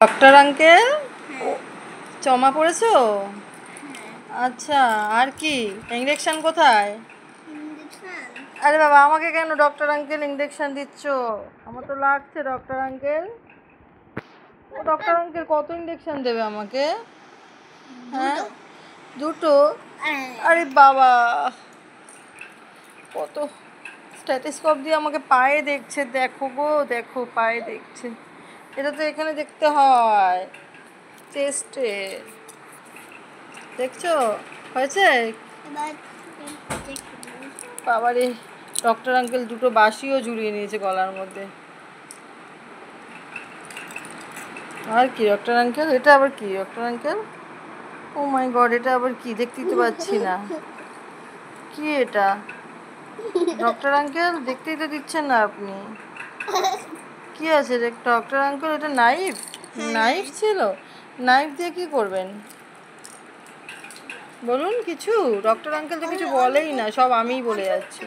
Doctor uncle চমা পড়েছো? আচ্ছা, আর কি ইঞ্জেকশন কোথায়? আরে বাবা, আমাকে কেন ডক্টর আঙ্কেল ইঞ্জেকশন দিচ্ছ? আমার তো লাগছে ডক্টর আঙ্কেল। ডক্টর আঙ্কেল কত ইঞ্জেকশন দেবে আমাকে? হ্যাঁ, দুটো? আরে বাবা, কত স্ট্যাথোস্কোপ দিয়ে আমাকে পায়ে দেখছে। দেখো গো, দেখো পায়ে দেখছে। এটা তো এখানে দেখতে হয়, চেস্টে। দেখছো হয়েছে? বাবারে, ডক্টর আঙ্কেল দুটো বাঁশিও জুড়িয়ে নিয়েছে গলার মধ্যে। আর কি ডক্টর আঙ্কেল? এটা আবার কি ডক্টর আঙ্কেল? ও মাই গড, এটা আবার কি? দেখতেই তো পাচ্ছি না কি এটা। ডক্টর আঙ্কেল দেখতেই তো দিচ্ছেন না আপনি। কি আছে ডক্টর আঙ্কেল? এটা নাইফ? নাইফ ছিল? নাইফ দিয়ে কি করবেন বলুন কিছু? ডক্টর আঙ্কেল তো কিছু বলেই না, সব আমিই বলে যাচ্ছি।